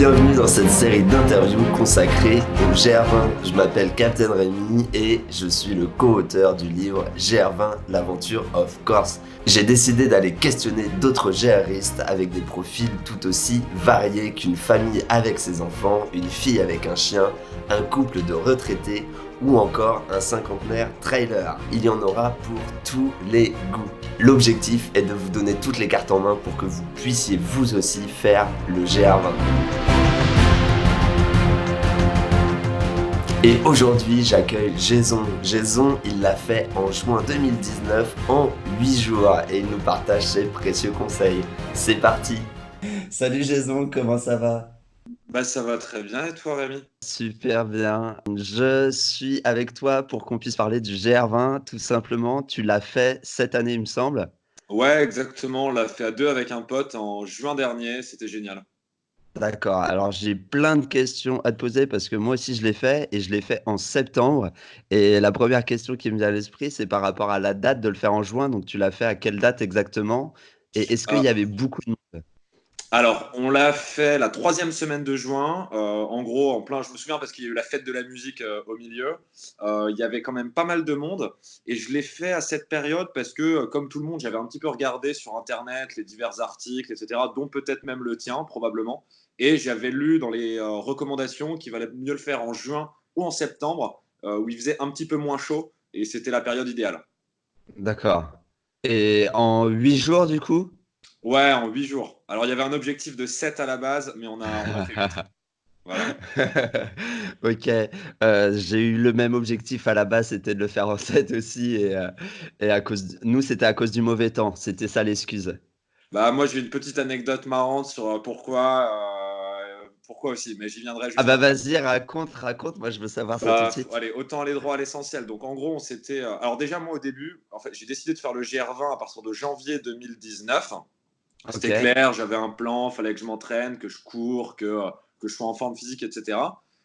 Bienvenue dans cette série d'interviews consacrée au GR20. Je m'appelle Captain Rémi et je suis le co-auteur du livre GR20, l'aventure of course. J'ai décidé d'aller questionner d'autres GRistes avec des profils tout aussi variés qu'une famille avec ses enfants, une fille avec un chien, un couple de retraités ou encore un cinquantenaire trailer. Il y en aura pour tous les goûts. L'objectif est de vous donner toutes les cartes en main pour que vous puissiez vous aussi faire le GR20. Et aujourd'hui, j'accueille Jason. Jason, il l'a fait en juin 2019 en 8 jours et il nous partage ses précieux conseils. C'est parti. Salut Jason, comment ça va? Ça va très bien et toi Rémi? Super bien. Je suis avec toi pour qu'on puisse parler du GR20. Tout simplement, tu l'as fait cette année, il me semble. Ouais, exactement, on l'a fait à deux avec un pote en juin dernier, c'était génial. D'accord. Alors, j'ai plein de questions à te poser parce que moi aussi je l'ai fait et je l'ai fait en septembre. Et la première question qui me vient à l'esprit, c'est par rapport à la date de le faire en juin. Donc, tu l'as fait à quelle date exactement? Et est-ce qu'il Euh, y avait beaucoup de monde? alors, on l'a fait la troisième semaine de juin, en gros, en plein, je me souviens parce qu'il y a eu la fête de la musique au milieu. Il y avait quand même pas mal de monde et je l'ai fait à cette période parce que, comme tout le monde, j'avais un petit peu regardé sur Internet les divers articles, etc., dont peut-être même le tien, probablement. Et j'avais lu dans les recommandations qu'il valait mieux le faire en juin ou en septembre, où il faisait un petit peu moins chaud et c'était la période idéale. D'accord. Et en 8 jours, du coup? Ouais, en 8 jours. Alors, il y avait un objectif de 7 à la base, mais on a fait 8. Voilà. Ok, j'ai eu le même objectif à la base, c'était de le faire en 7 aussi. Et à cause nous, c'était à cause du mauvais temps. C'était ça l'excuse. Bah, moi, j'ai une petite anecdote marrante sur pourquoi aussi, mais j'y viendrai Ah juste bah après. vas-y, raconte, moi je veux savoir ça tout de Bah, suite. allez, autant aller droit à l'essentiel. Donc, en gros, on s'était. Alors, déjà, moi, au début, en fait, j'ai décidé de faire le GR20 à partir de janvier 2019. C'était Ok, clair, j'avais un plan, fallait que je m'entraîne, que je cours, que je sois en forme physique, etc.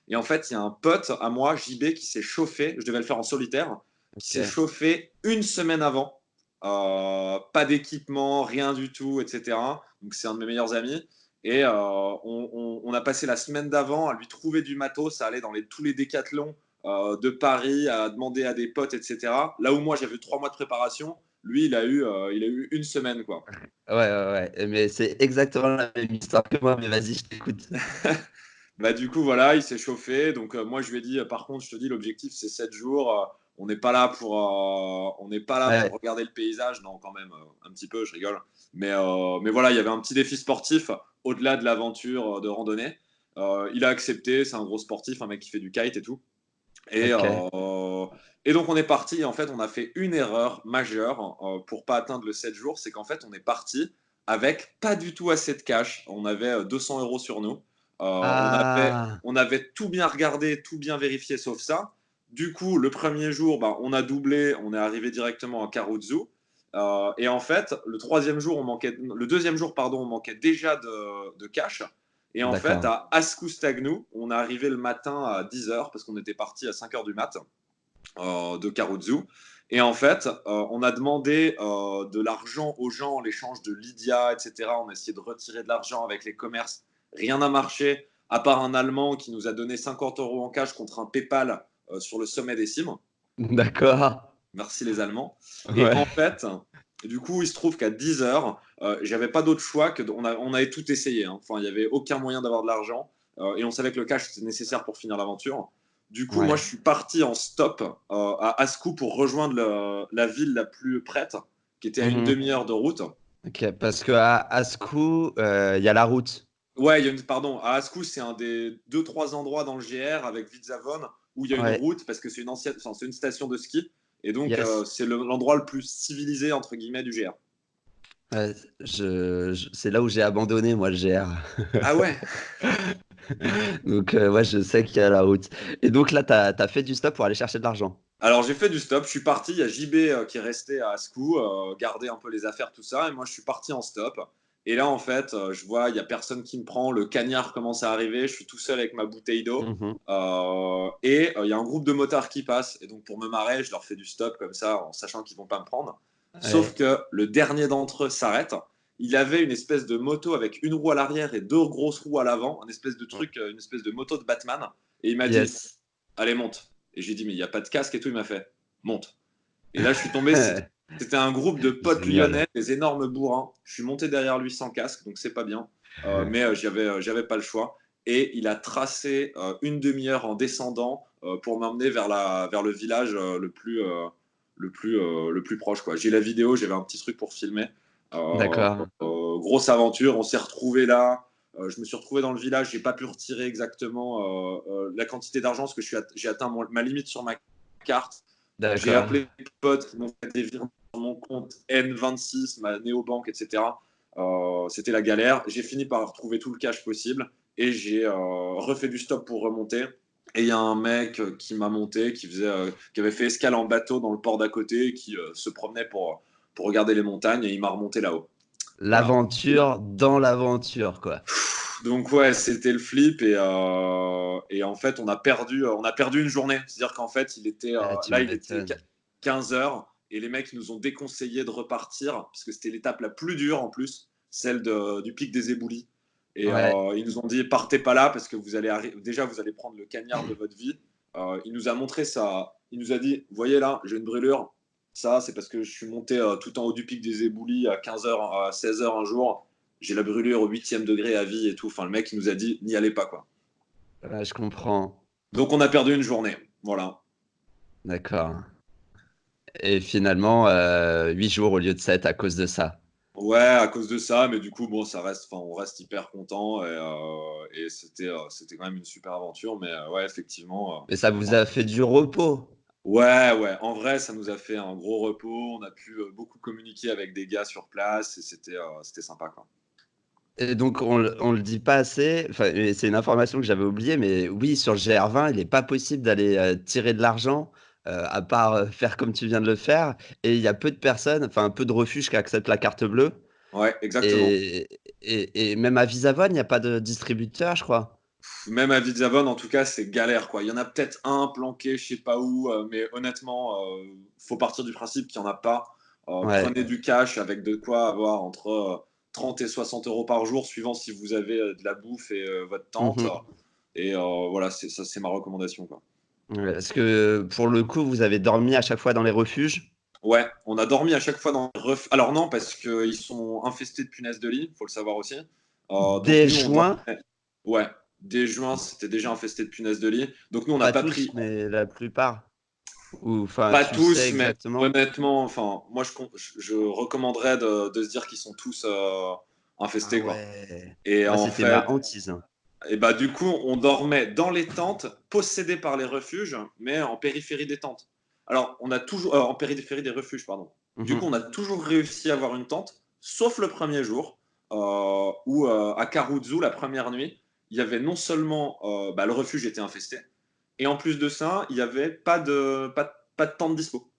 Et en fait, il y a un pote à moi, JB, qui s'est chauffé, je devais le faire en solitaire, qui s'est ok, chauffé une semaine avant. Pas d'équipement, rien du tout, etc. Donc c'est un de mes meilleurs amis. Et on a passé la semaine d'avant à lui trouver du matos, à aller dans tous les décathlons de Paris, à demander à des potes, etc. Là où moi j'avais eu 3 mois de préparation, lui il a eu une semaine, quoi. ouais, mais c'est exactement la même histoire que moi, mais vas-y, je t'écoute. Bah, du coup, voilà, il s'est chauffé. Donc, moi, je lui ai dit, par contre, je te dis, l'objectif, c'est 7 jours. On n'est pas là pour Ouais, regarder le paysage. Non, quand même, un petit peu, je rigole. Mais voilà, il y avait un petit défi sportif au-delà de l'aventure de randonnée. Il a accepté. C'est un gros sportif, un mec qui fait du kite et tout. Et, ok, et donc, on est parti. En fait, on a fait une erreur majeure pour pas atteindre le 7 jours. C'est qu'en fait, on est parti avec pas du tout assez de cash. On avait 200 euros sur nous. ah, On avait tout bien regardé, tout bien vérifié, sauf ça. Du coup, le premier jour, bah, on a doublé, on est arrivé directement à Karuzu. Et en fait, le deuxième jour, pardon, on manquait déjà de cash. Et en fait, d'accord, à Ascoustagnou, on est arrivé le matin à 10 h parce qu'on était parti à 5 h du mat de Karuzu. Et en fait, on a demandé de l'argent aux gens en l'échange de Lydia, etc. On a essayé de retirer de l'argent avec les commerces. Rien n'a marché, à part un Allemand qui nous a donné 50 euros en cash contre un PayPal sur le sommet des cimes. d'accord, Merci les Allemands. Et ouais, en fait, du coup, il se trouve qu'à 10 heures, j'avais pas d'autre choix que on avait tout essayé, hein. Enfin, il n'y avait aucun moyen d'avoir de l'argent et on savait que le cash était nécessaire pour finir l'aventure. Du coup, moi, ouais, je suis parti en stop à Ascou pour rejoindre la ville la plus prête, qui était à une mhm. demi-heure de route. Ok, parce que à Ascou, il y a la route. Ouais, pardon, à Ascou, c'est un des deux, trois endroits dans le GR avec Vitzavon où il y a une Ouais, route parce que c'est enfin, c'est une station de ski. Et donc, yes. c'est l'endroit le plus civilisé, entre guillemets, du GR. Ouais, c'est là où j'ai abandonné, moi, le GR. Ah ouais. Donc, ouais, je sais qu'il y a la route. Et donc là, t'as fait du stop pour aller chercher de l'argent. Alors j'ai fait du stop, je suis parti, il y a JB qui est resté à Ascou, garder un peu les affaires, tout ça, et moi je suis parti en stop. Et là en fait, je vois, il n'y a personne qui me prend, le cagnard commence à arriver, je suis tout seul avec ma bouteille d'eau, Mhm. et il y a un groupe de motards qui passe, et donc pour me marrer, je leur fais du stop comme ça, en sachant qu'ils vont pas me prendre. Sauf Ouais. que le dernier d'entre eux s'arrête, Il avait une espèce de moto avec une roue à l'arrière et deux grosses roues à l'avant, un espèce de truc, une espèce de moto de Batman. Et il m'a dit, Yes. allez, monte. Et j'ai dit, mais il n'y a pas de casque et tout. Il m'a fait, monte. Et là, je suis tombé. C'était un groupe de potes Génial. lyonnais, des énormes bourrins. Je suis monté derrière lui sans casque, donc c'est pas bien. Mais j'avais pas le choix. Et il a tracé une demi-heure en descendant pour m'emmener vers le village le plus proche, quoi. J'ai la vidéo, j'avais un petit truc pour filmer. D'accord. Grosse aventure, on s'est retrouvés là. Je me suis retrouvé dans le village, j'ai pas pu retirer exactement la quantité d'argent parce que j'ai atteint ma limite sur ma carte. J'ai D'accord. appelé des potes qui m'ont fait des virements sur mon compte N26, ma néobanque, etc. C'était la galère. J'ai fini par retrouver tout le cash possible et j'ai refait du stop pour remonter. Et il y a un mec qui m'a monté, qui avait fait escale en bateau dans le port d'à côté, qui se promenait pour regarder les montagnes et il m'a remonté là-haut. Voilà. L'aventure dans l'aventure, quoi. Donc ouais, c'était le flip et en fait on a perdu une journée. C'est-à-dire qu'en fait Tu là il était m'étonnes. 15 heures et les mecs nous ont déconseillé de repartir parce que c'était l'étape la plus dure en plus, celle du pic des Éboulis. Et Ouais. ils nous ont dit partez pas là parce que déjà vous allez prendre le cagnard de votre vie. Il nous a montré ça. Il nous a dit voyez là, j'ai une brûlure. Ça c'est parce que je suis monté tout en haut du pic des Éboulis à 15 heures, à 16 heures un jour. J'ai la brûlure au 8e degré à vie et tout. Enfin, le mec, il nous a dit, n'y allez pas, quoi. Ouais, je comprends. Donc, on a perdu une journée. Voilà. D'accord. Et finalement, 8 jours au lieu de 7 à cause de ça. Ouais, à cause de ça, mais du coup, bon, on reste hyper content et c'était quand même une super aventure. Mais ouais, effectivement. Mais ça vous a fait du repos. Ouais. En vrai, ça nous a fait un gros repos. On a pu beaucoup communiquer avec des gars sur place et c'était sympa, quoi. Et donc, on le dit pas assez. Enfin, et c'est une information que j'avais oubliée, mais oui, sur le GR20, il n'est pas possible d'aller tirer de l'argent, à part faire comme tu viens de le faire. Et il y a peu de personnes, enfin, peu de refuges qui acceptent la carte bleue. Ouais, exactement. Et, et même à Visavone, il n'y a pas de distributeur, je crois. Même à Vidzavon, en tout cas, c'est galère, quoi. Il y en a peut-être un planqué, je sais pas où, mais honnêtement, faut partir du principe qu'il n'y en a pas. Ouais. Prenez du cash avec de quoi avoir entre 30 et 60 euros par jour, suivant si vous avez de la bouffe et votre tente. Mhm. Et voilà, c'est ma recommandation, quoi. Ouais, parce que pour le coup, vous avez dormi à chaque fois dans les refuges? Ouais, on a dormi à chaque fois dans Alors non, parce qu'ils sont infestés de punaises de lit, faut le savoir aussi. Donc Dès nous, on juin? dormait. Ouais, dès juin, c'était déjà infesté de punaises de lit. Donc nous, on n'a Pas pas tous, pris. mais la plupart. Ou enfin, Pas tu sais tous, mais exactement? honnêtement, enfin, moi je recommanderais de se dire qu'ils sont tous Ah infestés, quoi. ouais. Et Moi, en c'était ma fait, hantise, hein. et bah du coup, on dormait dans les tentes possédées par les refuges, mais en périphérie des tentes. Alors, on a toujours en périphérie des refuges, pardon. Du coup, Mhm. on a toujours réussi à avoir une tente, sauf le premier jour où à Karuzu, la première nuit, il y avait non seulement le refuge était infesté, et en plus de ça, il y avait pas de tente dispo.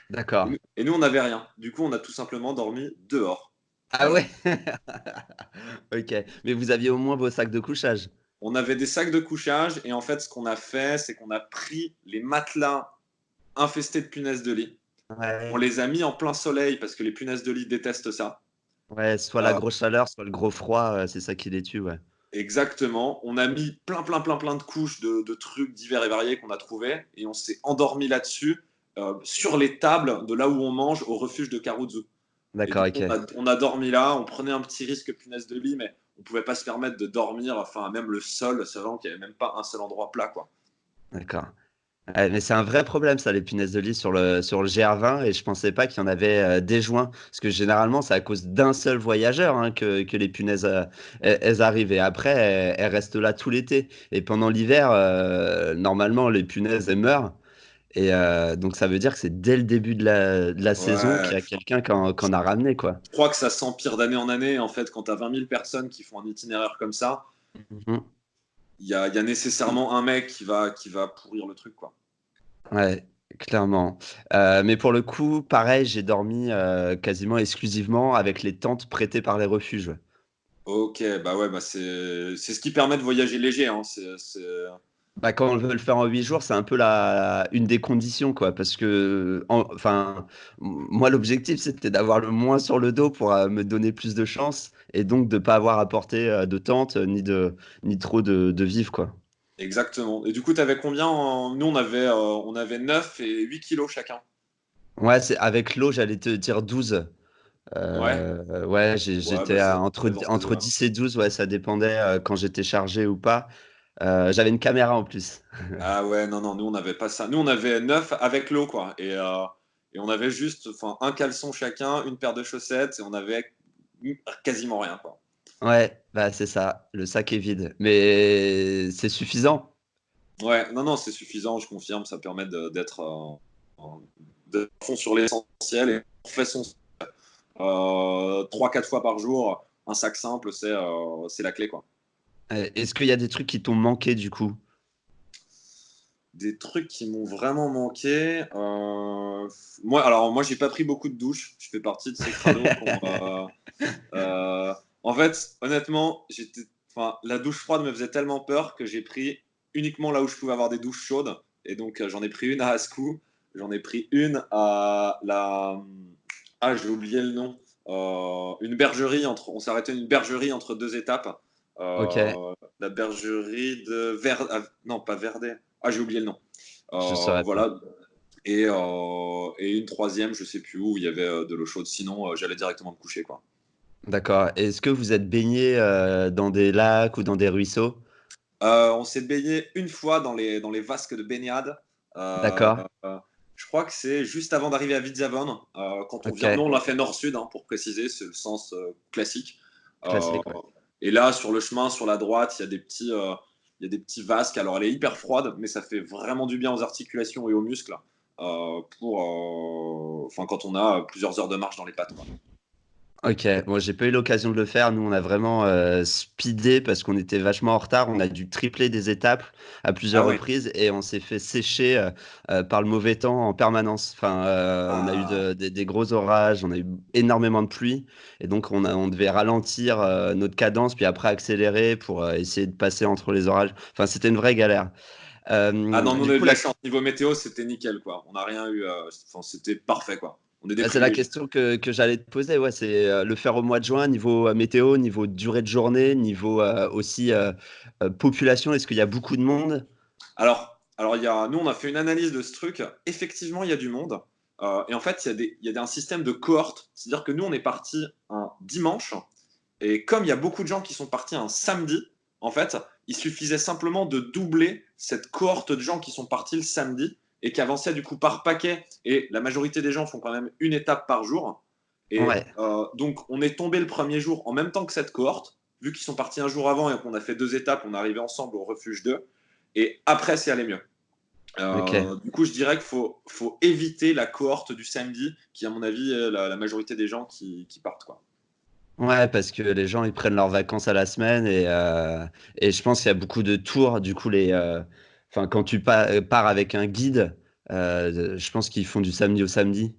D'accord. Et nous, on n'avait rien. Du coup, on a tout simplement dormi dehors. Ah Voilà. ouais? OK. Mais vous aviez au moins vos sacs de couchage? On avait des sacs de couchage et en fait, ce qu'on a fait, c'est qu'on a pris les matelas infestés de punaises de lit. On Ouais. les a mis en plein soleil parce que les punaises de lit détestent ça. Ouais, soit la Euh, grosse chaleur, soit le gros froid, c'est ça qui les tue, ouais. exactement. On a mis plein de couches de trucs divers et variés qu'on a trouvés et on s'est endormi là-dessus sur les tables de là où on mange au refuge de Karuzu. Et du D'accord, coup, OK. on a dormi là, on prenait un petit risque punaise de lit, mais on pouvait pas se permettre de dormir, enfin, même le sol, c'est vraiment qu'il n'y avait même pas un seul endroit plat, quoi. D'accord. Ouais, mais c'est un vrai problème ça, les punaises de lit sur le GR20 et je pensais pas qu'il y en avait, dès juin. Parce que généralement, c'est à cause d'un seul voyageur, hein, que les punaises, elles arrivent et après elles restent là tout l'été et pendant l'hiver, normalement les punaises, elles meurent et donc ça veut dire que c'est dès le début de la saison Ouais, qu'il y a quelqu'un qui en a ramené, quoi. je crois que ça s'empire d'année en année, en fait, quand tu as 20 000 personnes qui font un itinéraire comme ça, Mmh. il y a nécessairement un mec qui va pourrir le truc, quoi. Ouais, clairement. Mais pour le coup, pareil, j'ai dormi, quasiment exclusivement avec les tentes prêtées par les refuges, ouais. Ok, bah ouais, bah c'est ce qui permet de voyager léger, hein. Bah, quand on veut le faire en 8 jours, c'est un peu une des conditions, quoi. Parce que, enfin, moi, l'objectif, c'était d'avoir le moins sur le dos pour me donner plus de chance et donc de pas avoir à porter de tente ni trop de vivres, quoi. Exactement. Et du coup, tu avais combien Nous, on avait 9 et 8 kilos chacun. Ouais, avec l'eau, j'allais te dire 12. Ouais. Ouais, Ouais, j'étais bah entre, c'est dans ces entre eaux-là. 10 et 12, ouais, ça dépendait quand j'étais chargé ou pas. J'avais une caméra en plus. Ah ouais, non, non, nous, on n'avait pas ça. Nous, on avait 9 avec l'eau, quoi. Et on avait juste un caleçon chacun, une paire de chaussettes, et on avait quasiment rien, quoi. Ouais, bah c'est ça, le sac est vide. Mais c'est suffisant. Ouais, non, non, c'est suffisant, je confirme. Ça permet d'être à fond sur l'essentiel. Et on fait son 3-4 fois par jour. Un sac simple, c'est la clé, quoi. Est-ce qu'il y a des trucs qui t'ont manqué du coup? Des trucs qui m'ont vraiment manqué. Moi, j'ai pas pris beaucoup de douches. Je fais partie de ces crados en fait, honnêtement, la douche froide me faisait tellement peur que j'ai pris uniquement là où je pouvais avoir des douches chaudes. Et donc, j'en ai pris une à Ascou. J'en ai pris une à la. Ah, j'ai oublié le nom. Une bergerie on s'est arrêté à une bergerie entre deux étapes. Ok, La bergerie de non, pas Verdet. Ah, j'ai oublié le nom. je saurais pas. Voilà. Et une troisième, je sais plus où il y avait de l'eau chaude. Sinon, j'allais directement me coucher, quoi. D'accord. Est-ce que vous êtes baigné dans des lacs ou dans des ruisseaux? On s'est baigné une fois dans les vasques de baignade. Euh, D'accord. je crois que c'est juste avant d'arriver à Vidzavon. Quand on Ok. vient, nous on l'a fait nord-sud, hein, pour préciser, c'est le sens classique. Euh, Classique, ouais. et là, sur le chemin, sur la droite, il y a des petits vasques. Alors, elle est hyper froide, mais ça fait vraiment du bien aux articulations et aux muscles quand on a plusieurs heures de marche dans les pattes, quoi. Ok, moi j'ai pas eu l'occasion de le faire. Nous, on a vraiment speedé parce qu'on était vachement en retard. On a dû tripler des étapes à Ah plusieurs ouais. reprises et on s'est fait sécher par le mauvais temps en permanence. Enfin, on a eu Ah. des gros orages, on a eu énormément de pluie et donc on devait ralentir notre cadence puis après accélérer pour essayer de passer entre les orages. Enfin, c'était une vraie galère. Ah non, nous on Du a eu coup, de la chance. Niveau météo, c'était nickel, quoi. On n'a rien eu. C'était parfait, quoi. On est des c'est la privilégiés. question que j'allais te poser. Ouais, c'est le faire au mois de juin, niveau météo, niveau durée de journée, niveau aussi population. Est-ce qu'il y a beaucoup de monde? Nous, on a fait une analyse de ce truc. Effectivement, il y a du monde. Et en fait, il y a un système de cohorte. C'est-à-dire que nous, on est parti un dimanche. Et comme il y a beaucoup de gens qui sont partis un samedi, en fait, il suffisait simplement de doubler cette cohorte de gens qui sont partis le samedi et qui avançaient du coup par paquet. Et la majorité des gens font quand même une étape par jour. Et Ouais, donc, on est tombé le premier jour en même temps que cette cohorte. Vu qu'ils sont partis un jour avant et qu'on a fait deux étapes, on est arrivé ensemble au refuge 2. Et après, c'est allé mieux. ok. Du coup, je dirais qu'il faut éviter la cohorte du samedi, qui, à mon avis, est la majorité des gens qui partent, quoi. Ouais, parce que les gens ils prennent leurs vacances à la semaine et je pense qu'il y a beaucoup de tours. Du coup, enfin, quand tu pars avec un guide, je pense qu'ils font du samedi au samedi.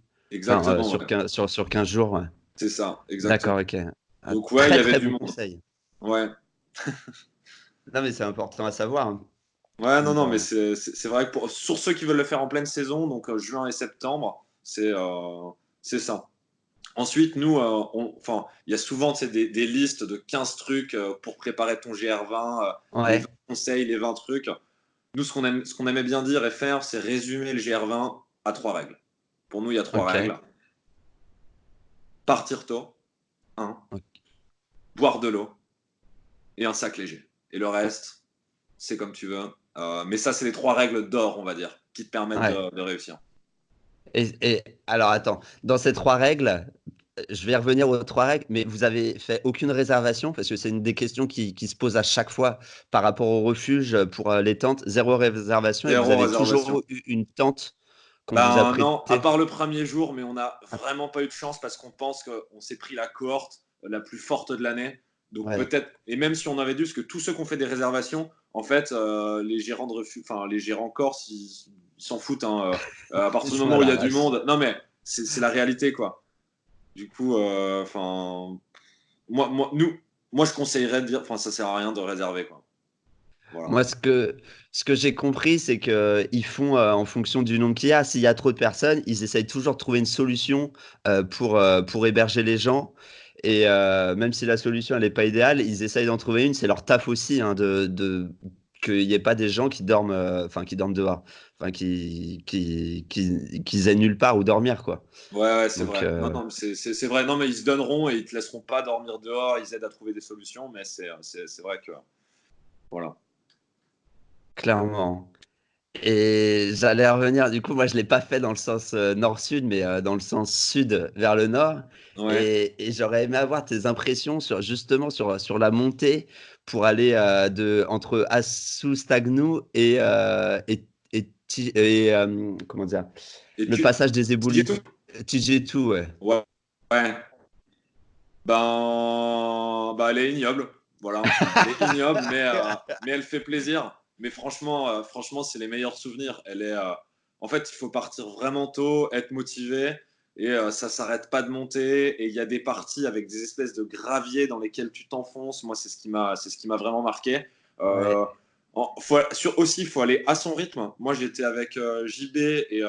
Enfin, Exactement, ouais. sur 15 jours. Ouais. C'est ça, D'accord, exactement. ok. Un Donc, ouais, il y très avait très du bon monde. conseil. Ouais. Non, mais c'est important à savoir, hein. Ouais, non, non, Pour, mais c'est vrai que sur ceux qui veulent le faire en pleine saison, donc juin et septembre, c'est ça. Ensuite, nous, il y a souvent, tu sais, des listes de 15 trucs pour préparer ton GR20, les 20 Ouais, conseils, les 20 trucs. Nous, ce qu'on aimait bien dire et faire, c'est résumer le GR20 à trois règles. Pour nous, il y a trois ok. règles. Partir tôt, un, Ok. boire de l'eau et un sac léger. Et le reste, c'est comme tu veux. Mais ça, c'est les trois règles d'or, on va dire, qui te permettent Ouais. de réussir. Et alors, attends, dans ces trois règles, je vais revenir aux trois règles, mais vous avez fait aucune réservation parce que c'est une des questions qui se pose à chaque fois par rapport au refuge pour les tentes. Zéro réservation et vous Zéro avez réservation. toujours eu une tente qu'on vous a Ben non, à prêtée. part le premier jour, mais on n'a Ah, vraiment pas eu de chance parce qu'on pense qu'on s'est pris la cohorte la plus forte de l'année. Donc ouais, peut-être, et même si on avait dû, parce que tous ceux qui ont fait des réservations, en fait, les gérants de refuge, enfin les gérants corse, ils s'en foutent, hein, à partir ils du font moment à où il y a du l'arrache. monde. Non mais c'est la réalité, quoi. Du coup, moi, moi, nous, moi je conseillerais de dire, enfin ça sert à rien de réserver, quoi. Voilà. Moi, ce que j'ai compris, c'est qu'ils font en fonction du nombre qu'il y a. S'il y a trop de personnes, ils essayent toujours de trouver une solution pour héberger les gens. Et même si la solution elle n'est pas idéale, ils essayent d'en trouver une. C'est leur taf aussi, hein, qu'il n'y ait pas des gens qui dorment, enfin qui dorment dehors, enfin qu'ils aient nulle part où dormir, quoi. Ouais, ouais, c'est Donc vrai. Non, non, mais c'est vrai. Non, mais ils se donneront et ils te laisseront pas dormir dehors. Ils aident à trouver des solutions, mais c'est vrai que voilà. clairement. Et j'allais revenir, du coup, moi je l'ai pas fait dans le sens nord-sud, mais dans le sens sud vers le nord. Ouais. Et j'aurais aimé avoir tes impressions sur justement sur la montée pour aller entre Assou-Stagnou comment dire, Et le tu passage des tu dis tout? éboulis. Tijetou, ouais. Ouais. Ouais. Ben, elle est ignoble. Voilà. Elle est ignoble, mais elle fait plaisir. Mais franchement, c'est les meilleurs souvenirs. En fait, il faut partir vraiment tôt, être motivé, et ça s'arrête pas de monter. Et il y a des parties avec des espèces de graviers dans lesquels tu t'enfonces. Moi, c'est ce qui m'a vraiment marqué. Ouais. Euh, Aussi, il faut aller à son rythme. Moi, j'étais avec JB et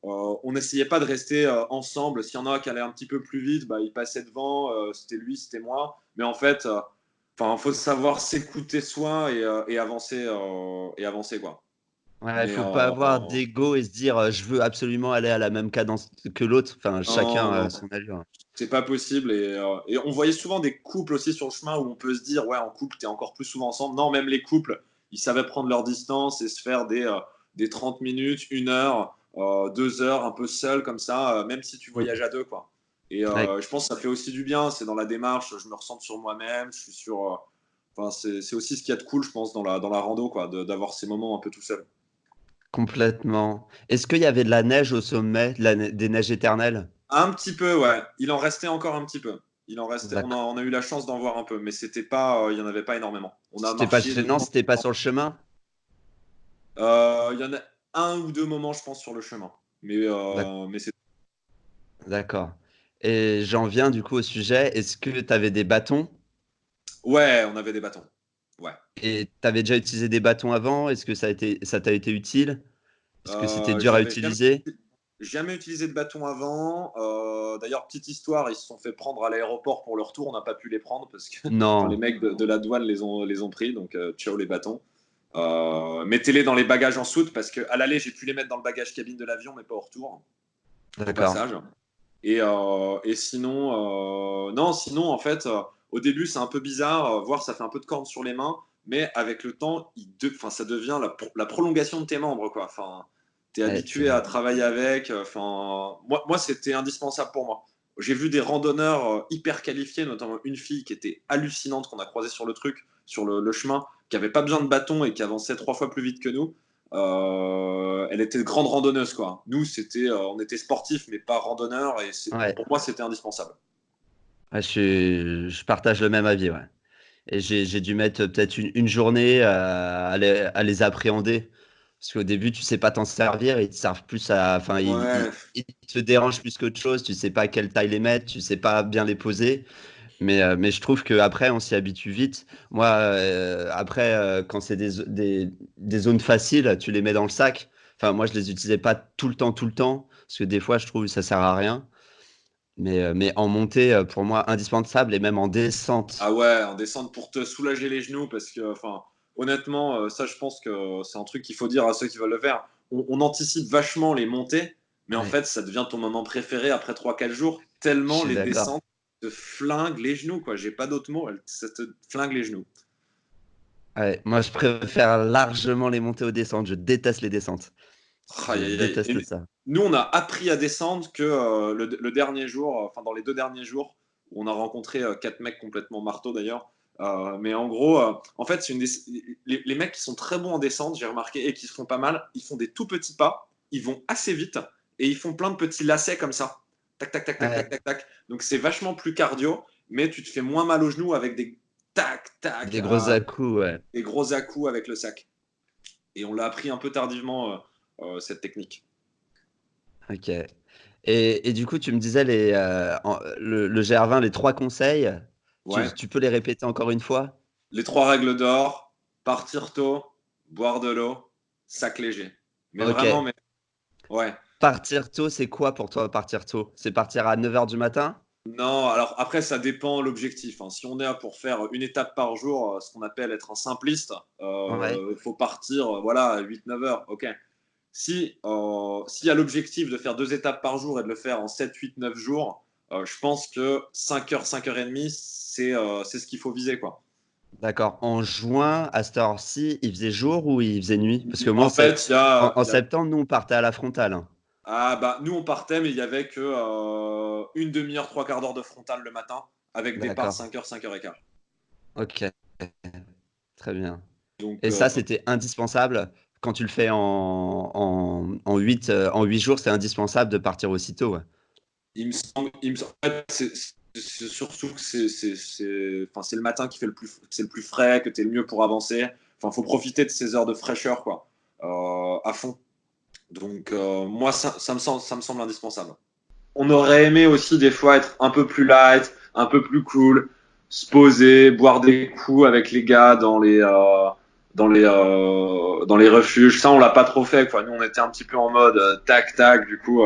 on n'essayait pas de rester ensemble. S'il y en a qui allaient un petit peu plus vite, bah, il passait devant. C'était lui, c'était moi. Mais en fait, faut savoir s'écouter soi et avancer quoi. Ouais, Mais faut pas avoir d'ego et se dire je veux absolument aller à la même cadence que l'autre. Enfin, chacun non, a non, son allure. c'est pas possible. Et on voyait souvent des couples aussi sur le chemin où on peut se dire, ouais, en couple, t'es encore plus souvent ensemble. Non, même les couples, ils savaient prendre leur distance et se faire des 30 minutes, 1 heure, 2 heures, un peu seul comme ça, même si tu Mm. voyages à deux, quoi. Et Ouais, je pense que ça fait aussi du bien. C'est dans la démarche, je me ressens sur moi-même, je suis sur. C'est aussi ce qu'il y a de cool, je pense, dans la rando, quoi, d'avoir ces moments un peu tout seul. complètement. Est-ce qu'il y avait de la neige au sommet, des neiges éternelles? Un petit peu, ouais. Il en restait encore un petit peu. Il en restait. D'accord. On a eu la chance d'en voir un peu, mais c'était pas. Il y en avait pas énormément. On a C'était pas marché de gênant, temps c'était pas en temps. sur le chemin? Il y en a un ou deux moments, je pense, sur le chemin. D'ac- Mais c'est. D'accord. Et j'en viens du coup au sujet. Est-ce que tu avais des bâtons? Ouais, on avait des bâtons. Ouais. Et tu avais déjà utilisé des bâtons avant? Est-ce que ça t'a été utile? Est-ce que c'était dur à J'avais jamais, utiliser? jamais utilisé de bâton avant. D'ailleurs, petite histoire, ils se sont fait prendre à l'aéroport pour le retour. On n'a pas pu les prendre parce que les Non. mecs de la douane les ont pris. Donc, ciao les bâtons. Mettez-les dans les bagages en soute parce qu'à l'aller, j'ai pu les mettre dans le bagage cabine de l'avion, mais pas au retour, au D'accord. passage. Et sinon, non, sinon, en fait, au début, c'est un peu bizarre, voir ça fait un peu de corne sur les mains, mais avec le temps, ça devient la prolongation de tes membres, quoi. Enfin, t'es Ouais, c'est habitué à vrai. travailler avec. Enfin, moi, c'était indispensable pour moi. J'ai vu des randonneurs hyper qualifiés, notamment une fille qui était hallucinante qu'on a croisée sur le truc, sur le chemin, qui avait pas besoin de bâton et qui avançait 3 fois plus vite que nous. Elle était grande randonneuse, quoi. Nous, on était sportifs, mais pas randonneurs, et Ouais. pour moi, c'était indispensable. Ouais, je partage le même avis, ouais. Et j'ai dû mettre peut-être une journée à les appréhender. Parce qu'au début, tu sais pas t'en servir, ils te servent plus enfin, Ouais, ils te dérangent plus qu'autre chose, tu sais pas à quelle taille les mettre, tu sais pas bien les poser. Mais je trouve qu'après, on s'y habitue vite. Moi, après, quand c'est des zones faciles, tu les mets dans le sac. Enfin, moi, je les utilisais pas tout le temps, parce que des fois, je trouve que ça sert à rien. Mais en montée, pour moi, indispensable, et même en ah descente. ouais, en descente pour te soulager les genoux, parce que, enfin, honnêtement, ça, je pense que c'est un truc qu'il faut dire à ceux qui veulent le faire. On anticipe vachement les montées, mais en Ouais, fait, ça devient ton moment préféré après 3 4 jours, je tellement suis les d'accord. descentes te flinguent les genoux, quoi. J'ai pas d'autre mot, ça te flingue les genoux. Ouais, moi, je préfère largement les montées aux descentes. Je déteste les descentes. Aïe, Je aïe, aïe. déteste ça. Nous, on a appris à descendre que le dernier jour, enfin dans les 2 derniers jours, où on a rencontré 4 mecs complètement marteaux d'ailleurs. Mais en gros, en fait, les mecs qui sont très bons en descente, j'ai remarqué, et qui se font pas mal, ils font des tout petits pas, ils vont assez vite et ils font plein de petits lacets comme ça. Tac, tac, tac, tac, tac, Ouais, tac, tac. Donc c'est vachement plus cardio, mais tu te fais moins mal aux genoux avec des tac, tac, des gros à-coups, ouais. des gros à-coups avec le sac. Et on l'a appris un peu tardivement, cette technique. Ok. Et du coup, tu me disais le GR20, les trois conseils. Tu, Ouais. tu peux les répéter encore une fois? Les 3 règles d'or. partir tôt, boire de l'eau, sac léger. Mais Ok. vraiment, mais ouais. Partir tôt, c'est quoi pour toi partir tôt? C'est partir à 9 h du matin? Non, alors après, ça dépend l'objectif, hein. Si on est là pour faire une étape par jour, ce qu'on appelle être un simpliste, Ouais. faut partir, voilà, à 8-9 heures. Ok. S'il y a l'objectif de faire 2 étapes par jour et de le faire en 7, 8, 9 jours, je pense que 5 heures, 5 h 30, c'est ce qu'il faut viser, quoi. D'accord. En juin, à cette heure-ci, il faisait jour ou il faisait nuit? Parce que moi, En fait, en septembre, nous, on partait à la frontale, hein. ah, bah, nous, on partait, mais il y avait que une demi-heure, trois quarts d'heure de frontal le matin, avec départ D'accord. 5 heures, 5 h 15. Ok. Très bien. Donc, Et ça, c'était indispensable. Quand tu le fais en 8 jours, c'est indispensable de partir aussitôt, ouais. en fait, c'est surtout que enfin, c'est le matin qui fait c'est le plus frais, que tu es le mieux pour avancer. Enfin, faut profiter de ces heures de fraîcheur, quoi, à fond. Donc, moi, ça me semble indispensable. On aurait aimé aussi des fois être un peu plus light, un peu plus cool, se poser, boire des coups avec les gars dans les refuges. Ça, on l'a pas trop fait, quoi. Nous, on était un petit peu en mode tac tac. Du coup,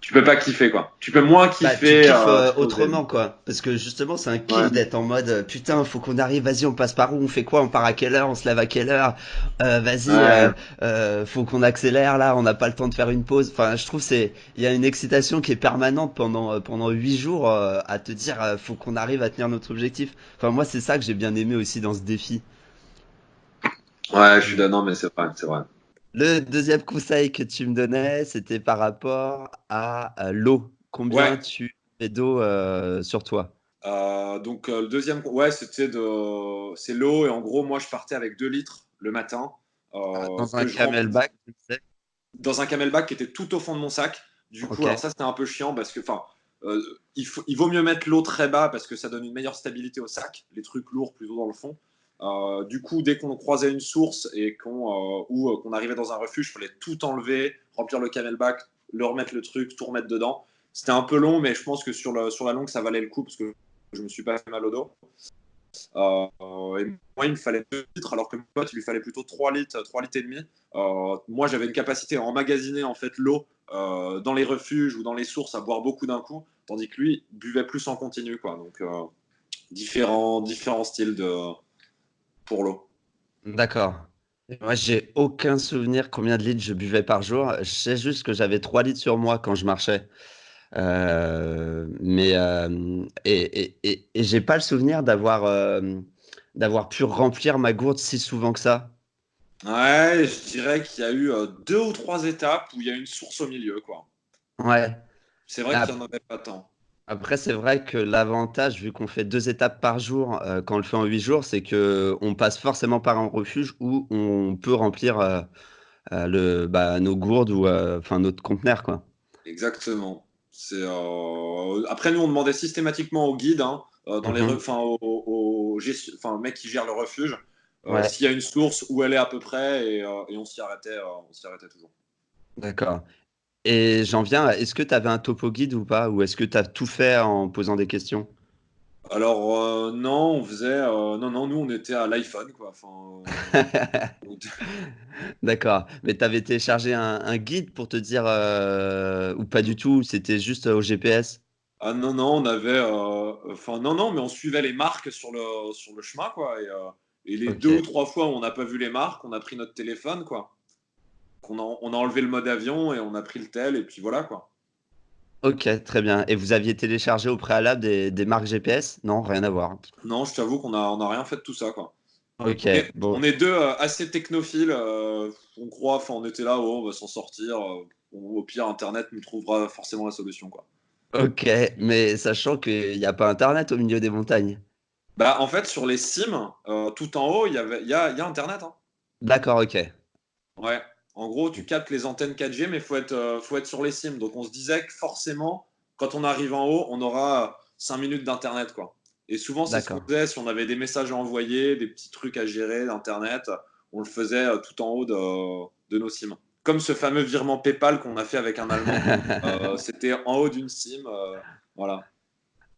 tu peux pas kiffer, quoi. Tu peux moins Bah, tu kiffer kiffes se poser. autrement, quoi. Parce que justement, c'est un Ouais. kiff d'être en mode putain, faut qu'on arrive, vas-y, on passe par où, on fait quoi, on part à quelle heure, on se lève à quelle heure, vas-y, Ouais. faut qu'on accélère là, on n'a pas le temps de faire une pause. Enfin, je trouve il y a une excitation qui est permanente pendant 8 jours à te dire, faut qu'on arrive à tenir notre objectif. Enfin, moi, c'est ça que j'ai bien aimé aussi dans ce défi. Ouais, je suis d'accord, mais c'est vrai, c'est vrai. Le deuxième conseil que tu me donnais, c'était par rapport à l'eau. Combien Ouais. tu mets d'eau sur toi? Donc le deuxième, ouais, c'est l'eau et en gros, moi, je partais avec 2 litres le matin Dans un que je remplis camelback, tu sais. dans un camelback qui était tout au fond de mon sac. Du coup, Ok, alors ça, c'était un peu chiant parce que, enfin, il vaut mieux mettre l'eau très bas parce que ça donne une meilleure stabilité au sac. Les trucs lourds plutôt dans le fond. Du coup, dès qu'on croisait une source et qu'on arrivait dans un refuge, il fallait tout enlever, remplir le camelback, le remettre le truc, tout remettre dedans. C'était un peu long, mais je pense que sur la longue, ça valait le coup parce que je me suis pas fait mal au dos. Et moi, il me fallait 2 litres, alors que mon pote, il lui fallait plutôt 3 litres, 3 litres et demi. Moi, j'avais une capacité à emmagasiner en fait l'eau dans les refuges ou dans les sources, à boire beaucoup d'un coup, tandis que lui buvait plus en continu, quoi. Donc, différents styles pour l'eau. d'accord. Moi, j'ai aucun souvenir combien de litres je buvais par jour. Je sais juste que j'avais 3 litres sur moi quand je marchais. Et j'ai pas le souvenir d'avoir pu remplir ma gourde si souvent que ça. Ouais, je dirais qu'il y a eu 2 ou 3 étapes où il y a une source au milieu, quoi. Ouais. C'est vrai qu'il n'y en avait pas tant. Après, c'est vrai que l'avantage, vu qu'on fait 2 étapes par jour, quand on le fait en 8 jours, c'est que on passe forcément par un refuge où on peut remplir, nos gourdes ou, enfin notre conteneur, quoi. Exactement. Après, nous, on demandait systématiquement au guide, hein, Mmh. enfin, enfin, au mec qui gère le refuge, Ouais, s'il y a une source, où elle est à peu près, et on s'y arrêtait toujours. d'accord, et j'en viens à est-ce que tu avais un topo guide ou pas? Ou est-ce que tu as tout fait en posant des questions? Alors, non, non, non, nous, on était à l'iPhone, quoi. Enfin, D'accord, mais tu avais téléchargé un guide pour te dire, ou pas du tout? C'était juste, au GPS? ah non, non, enfin, non, non, mais on suivait les marques sur le chemin, quoi. Et les deux ou OK. trois fois où on n'a pas vu les marques, on a pris notre téléphone, quoi. On a enlevé le mode avion et on a pris le tel, et puis voilà, quoi. OK, très bien, et vous aviez téléchargé au préalable des marques GPS? Non, rien à voir. Non, je t'avoue on a rien fait de tout ça, quoi. OK, bon. On est deux assez technophiles. On croit, enfin, on était là, oh, on va s'en sortir. Au pire, Internet nous trouvera forcément la solution, quoi. OK, mais sachant qu'il y a pas internet au milieu des montagnes? Bah, en fait, sur les cimes, tout en haut, il y a Internet, hein. D'accord, OK. Ouais. En gros, tu captes les antennes 4G, mais faut être sur les cimes. Donc, on se disait que forcément, quand on arrive en haut, on aura 5 minutes d'Internet, quoi. Et souvent, c'est ce qu'on D'accord. faisait. Si on avait des messages à envoyer, des petits trucs à gérer d'Internet, on le faisait tout en haut de nos cimes. Comme ce fameux virement PayPal qu'on a fait avec un Allemand. C'était en haut d'une cime. Voilà.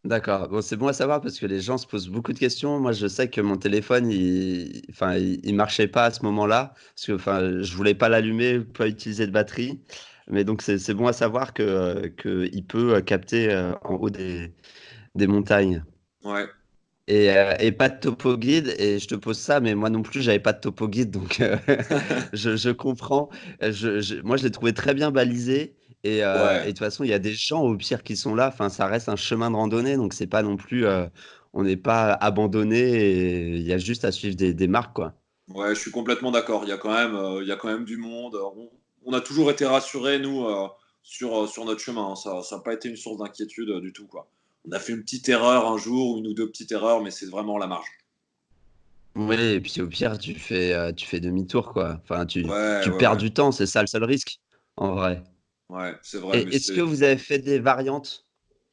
D'accord. Bon, c'est bon à savoir parce que les gens se posent beaucoup de questions. Moi, je sais que mon téléphone, il marchait pas à ce moment-là parce que, enfin, je voulais pas l'allumer, pas utiliser de batterie. Mais donc, c'est bon à savoir que il peut capter en haut des montagnes. Ouais. Et pas de topo guide. Et je te pose ça, mais moi non plus, j'avais pas de topo guide, donc je comprends. Moi, je l'ai trouvé très bien balisé. Et de Ouais. toute façon, il y a des gens au pire qui sont là. Enfin, ça reste un chemin de randonnée, donc c'est pas non plus, on n'est pas abandonné. Et il y a juste à suivre des marques, quoi. Ouais, je suis complètement d'accord. Il y a quand même du monde. On a toujours été rassurés, nous, sur notre chemin, hein. Ça n'a pas été une source d'inquiétude du tout, quoi. On a fait une petite erreur un jour, ou une ou deux petites erreurs, mais c'est vraiment la marge. Oui, et puis au pire, tu fais demi-tour, quoi. Enfin, Ouais, tu ouais, perds ouais. du temps, c'est ça le seul risque, en vrai. Ouais, c'est vrai, mais Et est-ce que vous avez fait des variantes?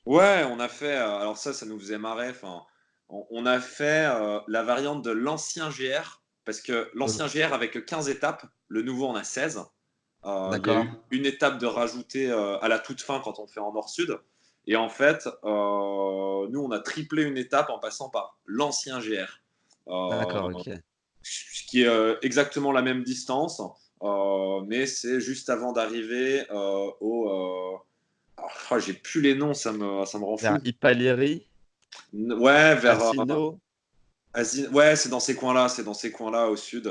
Ouais, on a fait, alors ça nous faisait marrer, enfin, on a fait, la variante de l'ancien GR, parce que l'ancien GR avait que 15 étapes, le nouveau en a 16. Il y a D'accord. eu une étape de rajouter à la toute fin quand on fait en nord-sud. Et en fait, nous, on a triplé une étape en passant par l'ancien GR. D'accord, Euh, ok. Ce qui est exactement la même distance, mais c'est juste avant d'arriver au. J'ai plus les noms, ça me rend Vers fou. Ipalieri, Ouais, vers. Asino. Ouais, c'est dans ces coins-là, c'est dans ces coins-là au sud.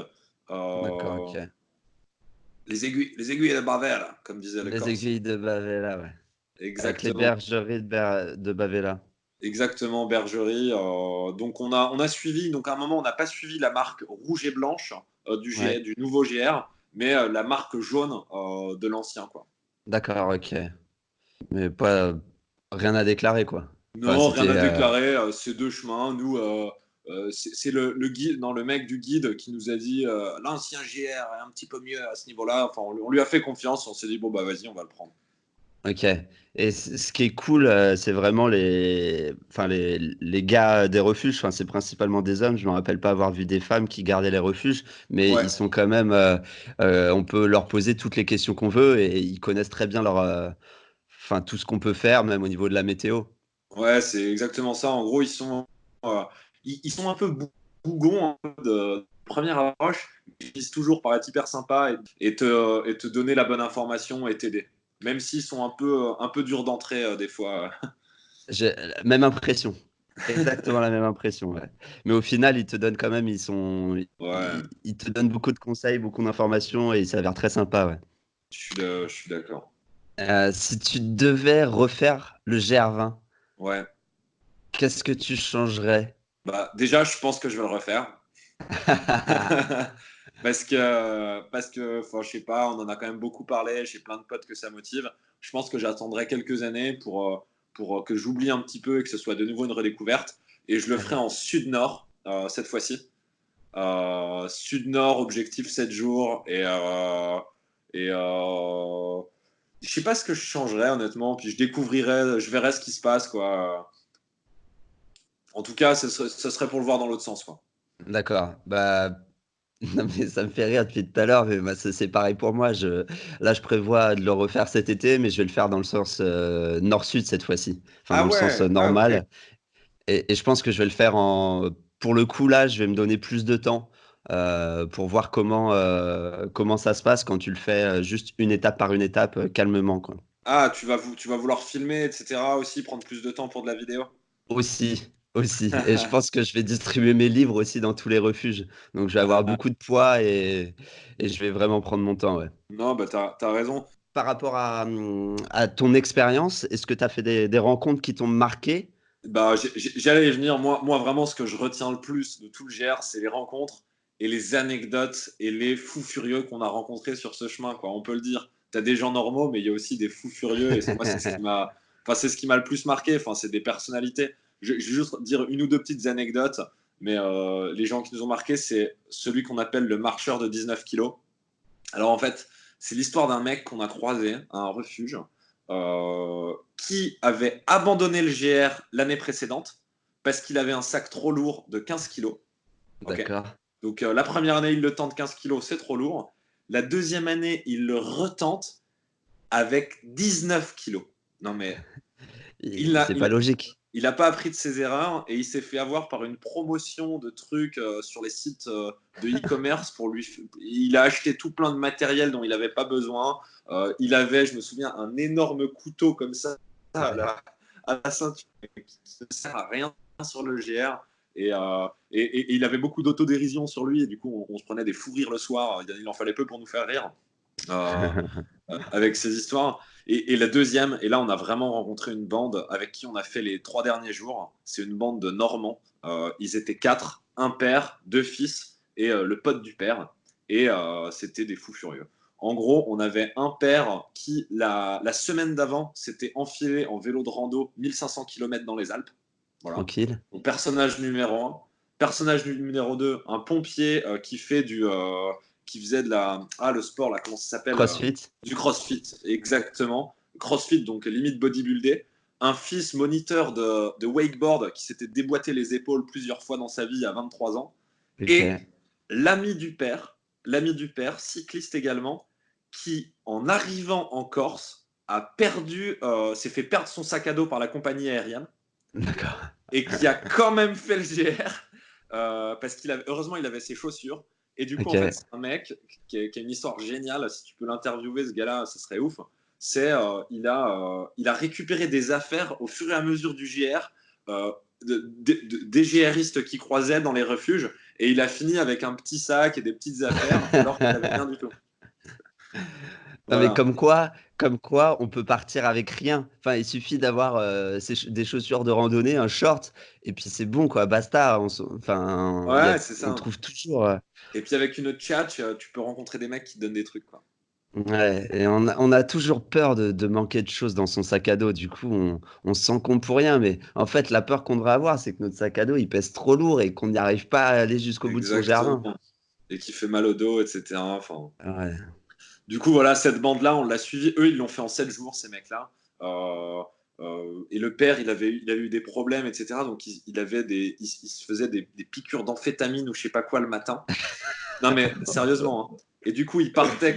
D'accord, Euh, ok. les aiguilles de Bavère, comme disait le Les Corse. aiguilles de Bavella, ouais. Avec les Exactement. bergeries de Bavella. Exactement, bergerie. Donc on a suivi, donc à un moment on n'a pas suivi la marque rouge et blanche Ouais. du nouveau GR, mais la marque jaune de l'ancien, quoi. D'accord, ok. Mais pas rien à déclarer, quoi. Enfin, Non, rien c'était. à déclarer, c'est deux chemins. Nous, c'est le guide, non, le mec du guide qui nous a dit l'ancien GR est un petit peu mieux à ce niveau-là. Enfin, on lui a fait confiance, on s'est dit bon bah vas-y, on va le prendre. Ok. Et ce qui est cool, c'est vraiment enfin, les gars des refuges. Enfin, c'est principalement des hommes. Je me rappelle pas avoir vu des femmes qui gardaient les refuges, mais Ouais, ils sont quand même. On peut leur poser toutes les questions qu'on veut et ils connaissent très bien enfin, tout ce qu'on peut faire, même au niveau de la météo. ouais, c'est exactement ça. En gros, euh, ils sont un peu bougons un peu de première approche. Ils finissent toujours par être hyper sympas et te donner la bonne information et t'aider. Même s'ils sont un peu durs d'entrée des fois. J'ai la même impression. Exactement la même impression, ouais. Mais au final, ils te donnent quand même, Ouais, ils te donnent beaucoup de conseils, beaucoup d'informations et ça a l'air très sympa, ouais. je suis d'accord. Si tu devais refaire le GR20, Ouais. qu'est-ce que tu changerais? Bah, déjà, je pense que je vais le refaire. Parce que, enfin, je sais pas, on en a quand même beaucoup parlé, j'ai plein de potes que ça motive. Je pense que j'attendrai quelques années pour que j'oublie un petit peu et que ce soit de nouveau une redécouverte. Et je le ferai en sud-nord cette fois-ci. Sud-nord, objectif 7 jours. Et je sais pas ce que je changerais honnêtement. Puis je découvrirai, je verrai ce qui se passe, quoi. En tout cas, ce serait pour le voir dans l'autre sens, quoi. D'accord. Bah, non, mais ça me fait rire depuis tout à l'heure, mais bah, c'est pareil pour moi. Là, je prévois de le refaire cet été, mais je vais le faire dans le sens nord-sud cette fois-ci. Enfin, Ah dans le sens ouais, ah ok. normal. Et je pense que je vais le faire pour le coup, là, je vais me donner plus de temps pour voir comment ça se passe quand tu le fais juste une étape par une étape, calmement, quoi. Ah, tu vas vouloir filmer, etc. aussi, prendre plus de temps pour de la vidéo. Aussi, aussi. Et je pense que je vais distribuer mes livres aussi dans tous les refuges. Donc, je vais avoir Ah, beaucoup de poids et je vais vraiment prendre mon temps, ouais. non, bah t'as raison. Par rapport à ton expérience, est-ce que tu as fait des rencontres qui t'ont marqué? Bah, j'allais y venir. Moi, vraiment, ce que je retiens le plus de tout le GR, c'est les rencontres et les anecdotes et les fous furieux qu'on a rencontrés sur ce chemin, quoi. On peut le dire. T'as des gens normaux, mais il y a aussi des fous furieux. Et moi, c'est ce qui m'a le plus marqué. Enfin, c'est des personnalités. Je vais juste dire une ou deux petites anecdotes, mais les gens qui nous ont marqués, c'est celui qu'on appelle le marcheur de 19 kilos. Alors en fait, c'est l'histoire d'un mec qu'on a croisé à un refuge qui avait abandonné le GR l'année précédente parce qu'il avait un sac trop lourd de 15 kilos. Ok. D'accord. Donc la première année, il le tente 15 kilos, c'est trop lourd. La deuxième année, il le retente avec 19 kilos. Non mais il a, C'est il pas a- logique. il n'a pas appris de ses erreurs et il s'est fait avoir par une promotion de trucs sur les sites de e-commerce pour lui. Il a acheté tout plein de matériel dont il n'avait pas besoin. Il avait, je me souviens, un énorme couteau comme ça à la ceinture qui ne sert à rien sur le GR. Et il avait beaucoup d'autodérision sur lui et du coup on se prenait des fous rires le soir. Il en fallait peu pour nous faire rire avec ces histoires. Et la deuxième, et là on a vraiment rencontré une bande avec qui on a fait les 3 derniers jours. C'est une bande de Normands. Ils étaient 4, un père, 2 fils et le pote du père. Et c'était des fous furieux. En gros, on avait un père qui, la semaine d'avant, s'était enfilé en vélo de rando 1500 km dans les Alpes. Voilà. Tranquille. Donc, personnage numéro 1. Personnage numéro 2, un pompier qui faisait de le sport, là, comment ça s'appelle CrossFit. Du crossfit, exactement. Crossfit, donc limite bodybuildé. Un fils moniteur de wakeboard qui s'était déboîté les épaules plusieurs fois dans sa vie à 23 ans. Okay. Et l'ami du père, cycliste également, qui, en arrivant en Corse, s'est fait perdre son sac à dos par la compagnie aérienne. D'accord. Et qui a quand même fait le GR parce heureusement il avait ses chaussures. Et du coup, en fait, c'est un mec qui a une histoire géniale. Si tu peux l'interviewer, ce gars-là, ça serait ouf. Il a récupéré des affaires au fur et à mesure du GR, des GRistes qui croisaient dans les refuges, et il a fini avec un petit sac et des petites affaires, alors qu'il n'avait rien du tout. Non, Voilà. mais comme quoi, on peut partir avec rien. Enfin, il suffit d'avoir des chaussures de randonnée, un short, et puis c'est bon, quoi. Basta. Ouais, c'est ça. On trouve toujours. Et puis avec une chat, tu peux rencontrer des mecs qui te donnent des trucs, quoi. Ouais, et on a toujours peur de manquer de choses dans son sac à dos. Du coup, on se sent con pour rien. Mais en fait, la peur qu'on devrait avoir, c'est que notre sac à dos, il pèse trop lourd et qu'on n'y arrive pas à aller jusqu'au bout de son jardin. Et qui fait mal au dos, etc. Enfin. Ouais. Du coup, voilà, cette bande-là, on l'a suivie. Eux, ils l'ont fait en 7 jours, ces mecs-là. Et le père, il avait eu des problèmes, etc. Donc, il se faisait des piqûres d'amphétamine ou je sais pas quoi le matin. Non, mais sérieusement. Hein. Et du coup, il partait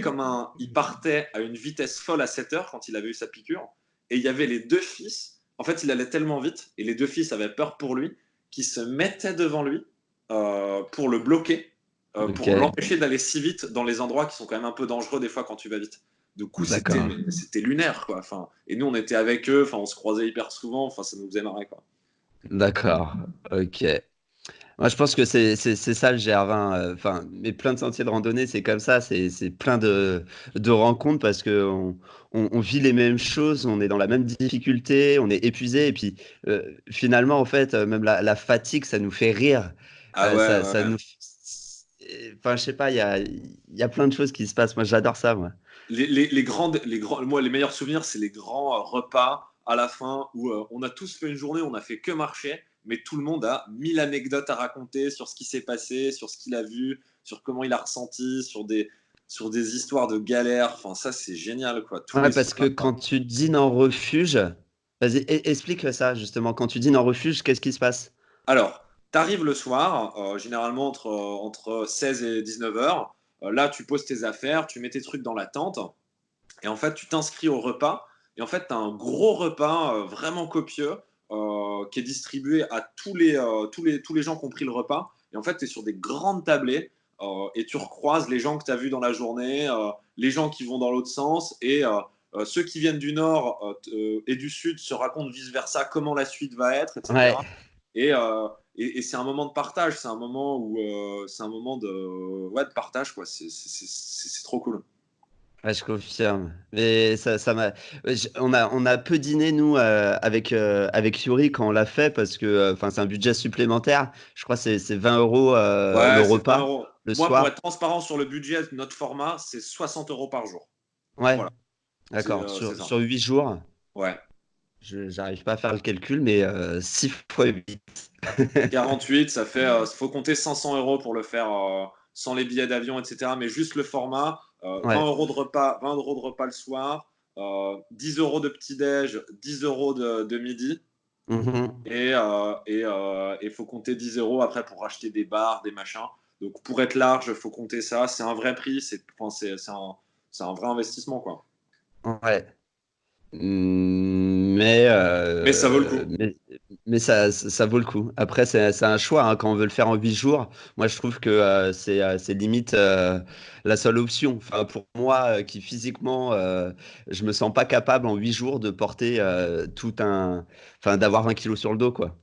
à une vitesse folle à 7 heures quand il avait eu sa piqûre. Et il y avait les 2 fils. En fait, il allait tellement vite, et les 2 fils avaient peur pour lui, qui se mettaient devant lui pour le bloquer. Pour l'empêcher d'aller si vite dans les endroits qui sont quand même un peu dangereux des fois quand tu vas vite. Du coup, c'était lunaire, quoi. Enfin, et nous, on était avec eux, on se croisait hyper souvent, ça nous faisait marrer, quoi. D'accord, ok. Moi, je pense que c'est ça le GR20. Mais plein de sentiers de randonnée, c'est comme ça. C'est plein de rencontres parce que on vit les mêmes choses, on est dans la même difficulté, on est épuisé. Et puis, finalement, en fait, même la fatigue, ça nous fait rire. Ah ouais, ça nous... Enfin, je sais pas, il y a plein de choses qui se passent. Moi, j'adore ça, moi. Moi, les meilleurs souvenirs, c'est les grands repas à la fin où on a tous fait une journée, on a fait que marcher, mais tout le monde a 1000 anecdotes à raconter sur ce qui s'est passé, sur ce qu'il a vu, sur comment il a ressenti, sur des histoires de galères. Enfin, ça, c'est génial, quoi. Ouais, parce que quand tu dînes en refuge, vas-y, explique ça, justement. Quand tu dînes en refuge, qu'est-ce qui se passe? Alors, tu arrives le soir, généralement entre 16 et 19 heures. Là, tu poses tes affaires, tu mets tes trucs dans la tente. Et en fait, tu t'inscris au repas. Et en fait, tu as un gros repas vraiment copieux qui est distribué à tous les gens qui ont pris le repas. Et en fait, tu es sur des grandes tablées et tu recroises les gens que tu as vus dans la journée, les gens qui vont dans l'autre sens. Et ceux qui viennent du nord et du sud se racontent vice-versa comment la suite va être, etc. Ouais. Et c'est un moment de partage, c'est un moment de partage, quoi. C'est trop cool. Ouais, je confirme. Mais ça m'a. On a peu dîné, nous, avec Yuri quand on l'a fait, parce que c'est un budget supplémentaire. Je crois que c'est 20 euros le repas 20 €. le Moi, soir. pour être transparent sur le budget de notre format, c'est 60 € par jour. Ouais, Voilà. d'accord. C'est ça. Sur 8 jours, Ouais. j'arrive pas à faire le calcul, mais 6 fois 8. 48, ça fait. Faut compter 500 € pour le faire sans les billets d'avion, etc. Mais juste le format, 20 Ouais. € de repas, 20 € de repas le soir, 10 € de petit-déj, 10 € de midi. Mhm. Et il faut compter 10 € après pour acheter des bars, des machins. Donc pour être large, il faut compter ça. C'est un vrai prix, c'est un vrai investissement, quoi. Ouais. Mais ça vaut le coup. Mais ça vaut le coup. Après, c'est un choix, hein, quand on veut le faire en 8 jours. Moi, je trouve que c'est limite la seule option. Enfin, pour moi, qui physiquement, je me sens pas capable en 8 jours de porter enfin, d'avoir 1 kilo sur le dos, quoi.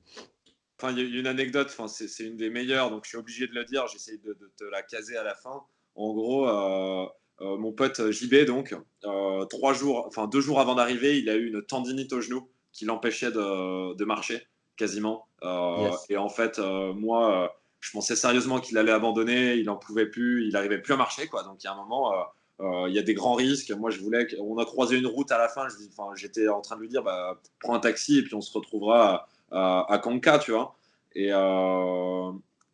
Enfin, il y a une anecdote, enfin, c'est une des meilleures, donc je suis obligé de le dire, j'essaie de te la caser à la fin. En gros, mon pote JB, donc, 3 jours, enfin 2 jours avant d'arriver, il a eu une tendinite au genou qui l'empêchait de marcher quasiment. Yes. Et en fait, moi, je pensais sérieusement qu'il allait abandonner, il n'en pouvait plus, il n'arrivait plus à marcher, quoi. Donc il y a un moment, il y a des grands risques. Moi, je voulais on a croisé une route à la fin, enfin, j'étais en train de lui dire, bah, prends un taxi et puis on se retrouvera à Kanka, tu vois. Et, euh,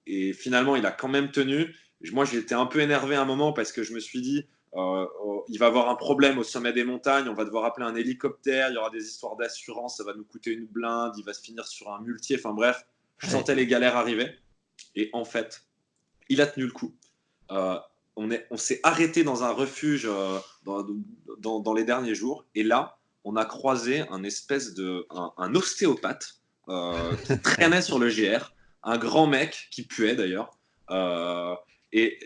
et finalement, il a quand même tenu. Moi, j'ai été un peu énervé à un moment parce que je me suis dit, il va avoir un problème au sommet des montagnes, on va devoir appeler un hélicoptère, il y aura des histoires d'assurance, ça va nous coûter une blinde, il va se finir sur un muletier. Enfin bref, je Ouais. sentais les galères arriver. Et en fait, il a tenu le coup. Euh, on s'est arrêté dans un refuge dans les derniers jours. Et là, on a croisé un ostéopathe qui traînait sur le GR, un grand mec qui puait d'ailleurs, euh, et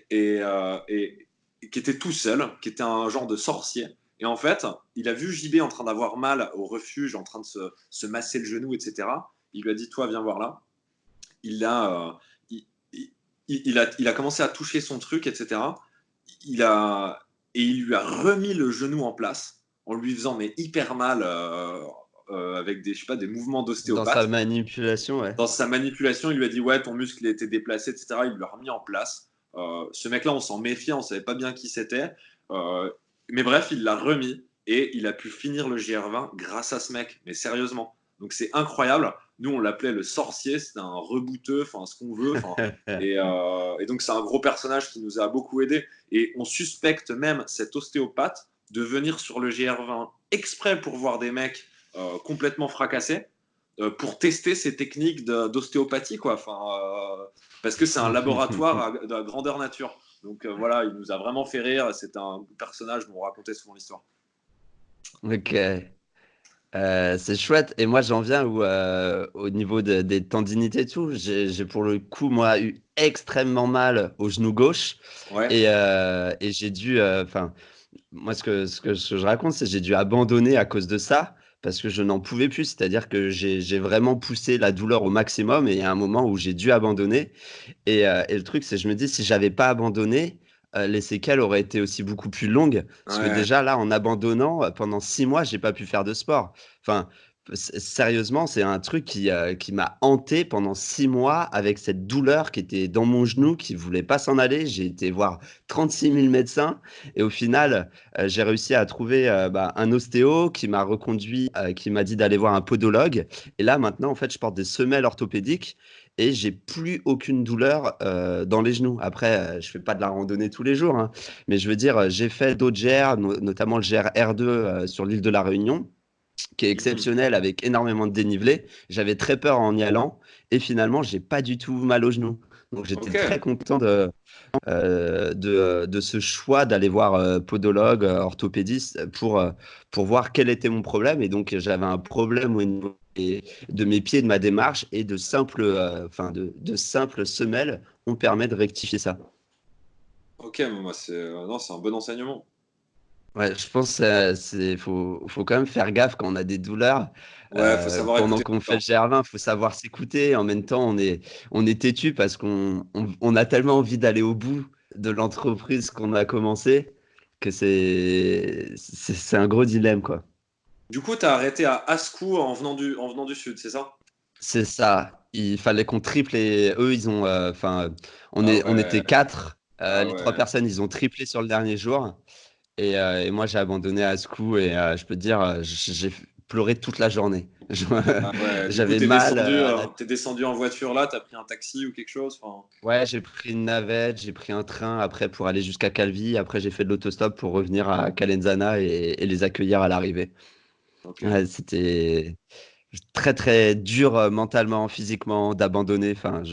qui était tout seul, qui était un genre de sorcier. Et en fait, il a vu JB en train d'avoir mal au refuge, en train de se masser le genou, etc. Il lui a dit, toi, viens voir là. Il a, il, il a commencé à toucher son truc, etc. Il a, et il lui a remis le genou en place en lui faisant mais hyper mal avec je sais pas, des mouvements Dans sa d'ostéopathe. manipulation, ouais. Dans sa manipulation, il lui a dit ouais, ton muscle était déplacé, etc. Il lui a remis en place. Ce mec-là, on s'en méfiait, on savait pas bien qui c'était. Euh, mais bref, il l'a remis et il a pu finir le GR20 grâce à ce mec. Mais sérieusement. Donc c'est incroyable. Nous, on l'appelait le sorcier, c'était un rebouteux, enfin ce qu'on veut. Et donc c'est un gros personnage qui nous a beaucoup aidé. Et on suspecte même cet ostéopathe de venir sur le GR20 exprès pour voir des mecs complètement fracassés pour tester ces techniques d'ostéopathie, quoi. Enfin, parce que c'est un laboratoire de grandeur nature. Donc voilà, il nous a vraiment fait rire. C'est un personnage dont on racontait souvent l'histoire. Ok. C'est chouette. Et moi, j'en viens au niveau des tendinites et tout. J'ai pour le coup, moi, eu extrêmement mal au genou gauche. Ouais. Et j'ai dû, enfin, moi, ce que je raconte, c'est que j'ai dû abandonner à cause de ça, parce que je n'en pouvais plus. C'est-à-dire que j'ai vraiment poussé la douleur au maximum et il y a un moment où j'ai dû abandonner. Et le truc, c'est que je me dis, si j'avais pas abandonné, les séquelles auraient été aussi beaucoup plus longues. Parce que Ouais. déjà, là, en abandonnant, pendant 6 mois, j'ai pas pu faire de sport. Enfin, sérieusement, c'est un truc qui m'a hanté pendant 6 mois avec cette douleur qui était dans mon genou, qui voulait pas s'en aller. J'ai été voir 36 000 médecins et au final, j'ai réussi à trouver un ostéo qui m'a reconduit, qui m'a dit d'aller voir un podologue. Et là, maintenant, en fait, je porte des semelles orthopédiques et j'ai plus aucune douleur dans les genoux. Après, je fais pas de la randonnée tous les jours, hein, mais je veux dire, j'ai fait d'autres GR, notamment le GR R2 sur l'île de la Réunion, qui est Mhm. exceptionnel avec énormément de dénivelé. J'avais très peur en y allant et finalement, j'ai pas du tout mal aux genoux. Donc j'étais Ok. très content de ce choix d'aller voir podologue, orthopédiste pour voir quel était mon problème. Et donc j'avais un problème au niveau de mes pieds, de ma démarche et de simples semelles ont permis de rectifier ça. Ok, mais moi c'est non, c'est un bon enseignement. Ouais, je pense faut quand même faire gaffe quand on a des douleurs. Ouais, faut savoir Pendant écouter qu'on son fait le corps. GR20, il faut savoir s'écouter. En même temps, on est têtu parce qu'on a tellement envie d'aller au bout de l'entreprise qu'on a commencé que c'est un gros dilemme, quoi. Du coup, t'as arrêté à Ascou en venant du sud, c'est ça? C'est ça. Il fallait qu'on triple et eux, ils ont, enfin, Ah on ouais, était quatre. ah Les trois ouais. personnes, ils ont triplé sur le dernier jour. Et moi, j'ai abandonné à ce coup. Et je peux te dire, j'ai pleuré toute la journée. Ah ouais. Du coup, J'avais mal à la. t'es descendu en voiture là, t'as pris un taxi ou quelque chose, enfin. Ouais, j'ai pris une navette, j'ai pris un train après pour aller jusqu'à Calvi. Après, j'ai fait de l'autostop pour revenir à Calenzana et les accueillir à l'arrivée. Ok. Ouais, c'était très, très dur mentalement, physiquement, d'abandonner. Enfin,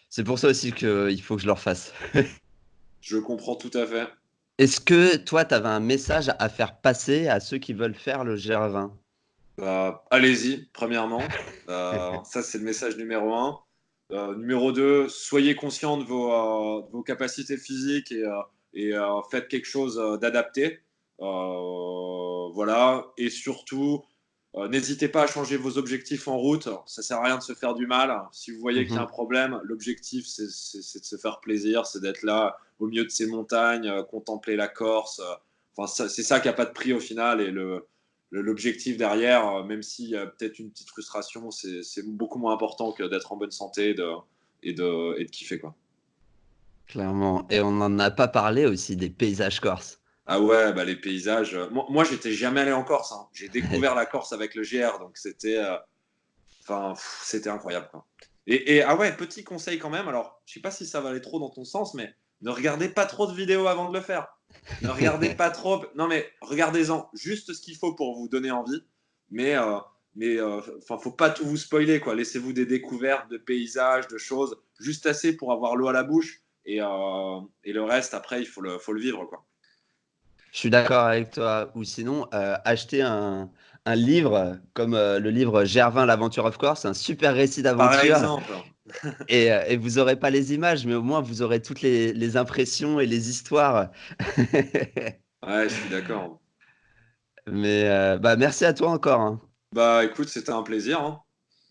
c'est pour ça aussi qu'il faut que je le refasse. Je comprends tout à fait. Est-ce que toi, tu avais un message à faire passer à ceux qui veulent faire le GR20? Allez-y, premièrement. Ça, c'est le message numéro un. Numéro 2, soyez conscient de vos capacités physiques et faites quelque chose d'adapté. Voilà. Et surtout, n'hésitez pas à changer vos objectifs en route. Ça sert à rien de se faire du mal. Si vous voyez qu'il y a un Mhm. problème, l'objectif, c'est de se faire plaisir, c'est d'être là au milieu de ces montagnes, contempler la Corse. Enfin, c'est ça qui n'a pas de prix au final. Et l'objectif derrière, même s'il y a peut-être une petite frustration, c'est beaucoup moins important que d'être en bonne santé et de kiffer, quoi. Clairement. Et on n'en a pas parlé aussi des paysages corses. Ah ouais, bah les paysages. Moi, j'étais jamais allé en Corse, hein. J'ai découvert la Corse avec le GR, donc c'était incroyable, quoi. Ah ouais, petit conseil quand même. Alors, je sais pas si ça va aller trop dans ton sens, mais ne regardez pas trop de vidéos avant de le faire. Ne regardez pas trop. Non, mais regardez-en juste ce qu'il faut pour vous donner envie. Mais, faut pas tout vous spoiler, quoi. Laissez-vous des découvertes de paysages, de choses, juste assez pour avoir l'eau à la bouche. Et le reste, après, faut le vivre, quoi. Je suis d'accord avec toi. Ou sinon, acheter un livre comme le livre Gervin, l'aventure of course, un super récit Par d'aventure. exemple. Et vous aurez pas les images, mais au moins vous aurez toutes les impressions et les histoires. Ouais, je suis d'accord. Mais bah, merci à toi encore, hein. Bah écoute, c'était un plaisir, hein.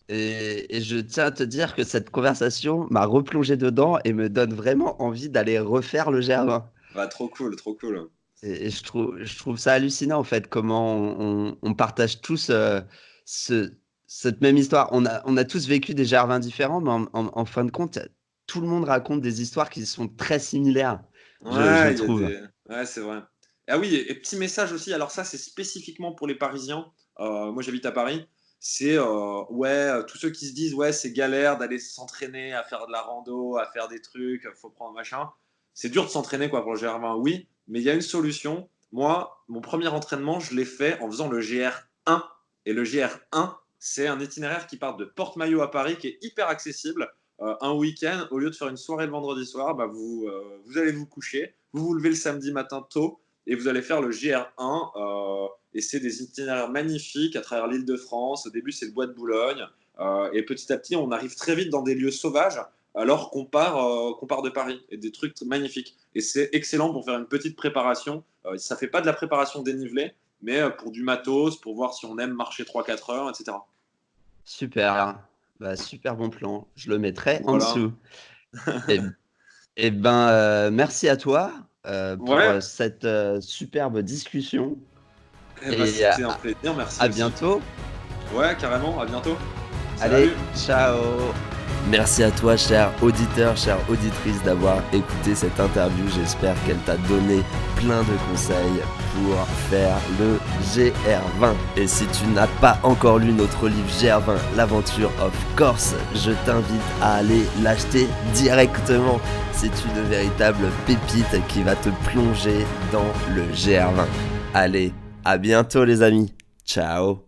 Et je tiens à te dire que cette conversation m'a replongé dedans et me donne vraiment envie d'aller refaire le Gervin. Bah trop cool, trop cool. Et je trouve ça hallucinant, en fait, comment on partage tous ce, cette même histoire. On a tous vécu des Gervins différents, mais en fin de compte, tout le monde raconte des histoires qui sont très similaires, je Ouais, il y a trouve. des. Ouais, c'est vrai. Ah oui, et petit message aussi, alors ça, c'est spécifiquement pour les Parisiens. Moi, j'habite à Paris. C'est, ouais, tous ceux qui se disent, ouais, c'est galère d'aller s'entraîner, à faire de la rando, à faire des trucs, faut prendre machin. C'est dur de s'entraîner, quoi, pour le GR20, oui, mais il y a une solution. Moi, mon premier entraînement, je l'ai fait en faisant le GR1. Et le GR1, c'est un itinéraire qui part de Porte-Maillot à Paris, qui est hyper accessible. Un week-end, au lieu de faire une soirée le vendredi soir, bah vous allez vous coucher, vous vous levez le samedi matin tôt et vous allez faire le GR1. Et c'est des itinéraires magnifiques à travers l'île de France. Au début, c'est le bois de Boulogne. Et petit à petit, on arrive très vite dans des lieux sauvages alors qu'on part de Paris. Et des trucs magnifiques. Et c'est excellent pour faire une petite préparation. Ça ne fait pas de la préparation dénivelée, mais pour du matos, pour voir si on aime marcher 3-4 heures, etc. Super, bah, super bon plan. Je le mettrai en Voilà. dessous. Et, et ben, merci à toi pour Ouais, cette superbe discussion. eh ben, Et c'était un plaisir, merci à aussi. bientôt. Ouais, carrément, à bientôt. Allez, Salut. ciao. Merci à toi, cher auditeur, chère auditrice, d'avoir écouté cette interview. J'espère qu'elle t'a donné plein de conseils pour faire le GR20. Et si tu n'as pas encore lu notre livre GR20, l'aventure of Corse, je t'invite à aller l'acheter directement. C'est une véritable pépite qui va te plonger dans le GR20. Allez, à bientôt les amis. Ciao.